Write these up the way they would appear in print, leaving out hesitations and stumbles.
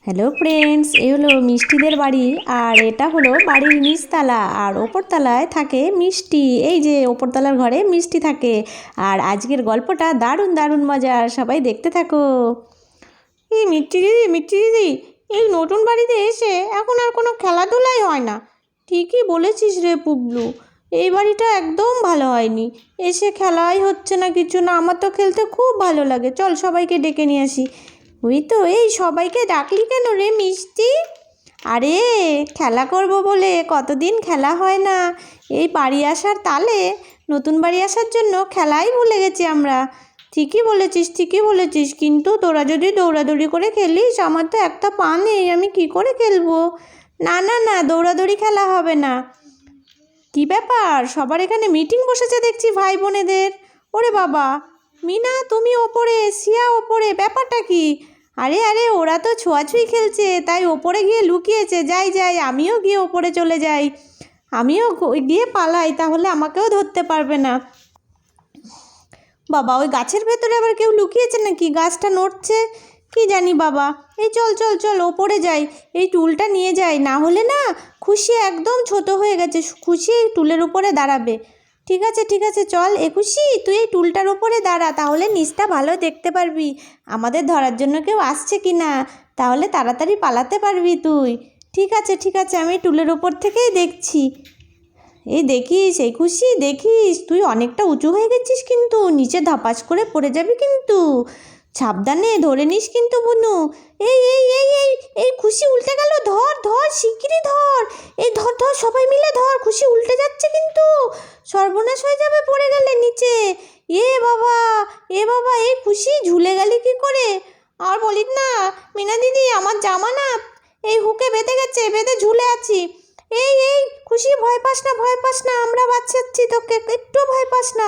Hello friends, এই হলো মিষ্টিদের বাড়ি। আর এটা হলো বাড়ির নিচতলা, আর ওপরতলায় থাকে মিষ্টি। এই যে ওপরতলার ঘরে মিষ্টি থাকে। আর আজকের গল্পটা দারুণ দারুণ মজার, সবাই দেখতে থাকো। এই মিষ্টি দিদি, এই নতুন বাড়িতে এসে এখন আর কোনো খেলাধুলাই হয় না। ঠিকই বলেছিস রে পুবলু, এই বাড়িটা একদম ভালো হয়নি। এসে খেলাই হচ্ছে না, কিছু না। আমার তো খেলতে খুব ভালো লাগে। চল সবাইকে ডেকে নিয়ে আসি। ওই তো, এই সবাইকে ডাকলি কেন রে মিষ্টি? আরে খেলা করব বলে, কতদিন খেলা হয় না। এই বাড়ি আসার তালে, নতুন বাড়ি আসার জন্য খেলাই ভুলে গেছি আমরা। ঠিকই বলেছিস, কিন্তু তোরা যদি দৌড়াদৌড়ি করে খেলিস, আমার তো একটা পা নেই, আমি কি করে খেলবো? না না না, দৌড়াদৌড়ি খেলা হবে না। কি ব্যাপার, সবার এখানে মিটিং বসেছে দেখছি ভাই বোনেদের। ওরে বাবা, মিনা তুমি ওপরে, সিয়া ওপরে, ব্যাপারটা কি? আরে আরে, ওরা তো ছোঁয়াছুঁই খেলছে, তাই ওপরে গিয়ে লুকিয়েছে। যাই যাই, আমিও গিয়ে ওপরে চলে যাই। আমিও গিয়ে পালাই, তাহলে আমাকেও ধরতে পারবে না। বাবা, ওই গাছের ভেতরে আবার কেউ লুকিয়েছে নাকি? গাছটা নড়ছে, কি জানি বাবা। এই চল চল চল, ওপরে যাই। এই টুলটা নিয়ে যাই, না হলে না খুশি একদম ছোট হয়ে গেছে। খুশি এই টুলের উপরে দাঁড়াবে। ঠিক আছে চল। খুশি, তুই এই টুলটার উপরে দাঁড়া, তাহলে নিচটা ভালো দেখতে পারবি। আমাদের ধরার জন্য কেউ আসছে কি না, তাহলে তাড়াতাড়ি পালাতে পারবি তুই। ঠিক আছে, আমি টুলের উপর থেকেই দেখছি। এই দেখিস, এই খুশি দেখিস, তুই অনেকটা উঁচু হয়ে গেছিস, কিন্তু নিচে ধপাস করে পড়ে যাবি কিন্তু। সাবধানে ধরে নিস কিন্তু বুনু। এই খুশি উল্টে গেল। ধর ধর, শিগগিরই ধর। এই ধর ধর, সবাই মিলে ধর, খুশি উল্টে যাচ্ছে কিন্তু। সর্বনাশ হয়ে যাবে পড়ে গেলে নিচে। এ বাবা, এই খুশি ঝুলে গেলি কি করে? আর বলিস না মিনা দিদি, আমার জামা না এই হুকে বেঁধে গেছে, বেঁধে ঝুলে আছি। এই খুশি, ভয় পাস না, আমরা বাঁচাচ্ছি তোকে, একটু ভয় পাস না।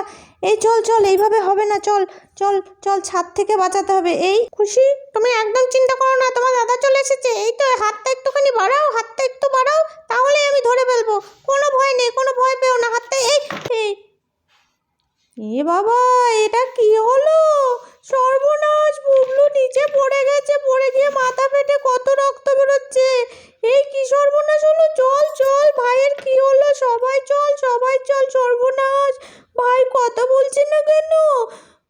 এই চল চল, এইভাবে হবে না, চল চল চল, ছাদ থেকে বাঁচাতে হবে। এই খুশি, তুমি একদম চিন্তা করো না, তোমার দাদা চলে এসেছে। এই তো, হাতটা একটুখানি বাড়াও, হাতটা একটু বাড়াও, তাহলে আমি ধরে ফেলবো। কোনো ভয় নেই, কোনো ভয় পেও না। হাতটা এই এই এ বাবা, এটা কি হলো? সর্বনাশ, বুবলু নিচে পড়ে গেছে, পড়ে গিয়ে মাথা ফেটে কত রক্ত বেরোচ্ছে। এই কি সর্বনাশ হলো? চল চল, ভাইয়ের কি হলো? সবাই চল, সর্বনাশ। ভাই কথা বলছে না কেন?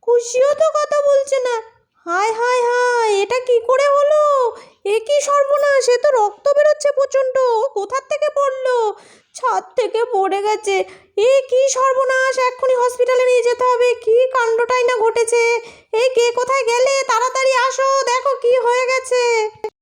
খুশিও তো কথা বলছে না। হায় হায় হায়, এটা কি করে হলো? এ কি সর্বনাশ, এ তো রক্ত বেরোচ্ছে প্রচণ্ড। কোথার থেকে পড়লো? ছাদ থেকে পড়ে গেছে। এ কি সর্বনাশ, এক্ষুনি হসপিটালে নিয়ে যেতে হবে। কি কাণ্ডটাই না ঘটেছে। কে কোথায় গেলে? তাড়াতাড়ি আসো, দেখো কি হয়ে গেছে।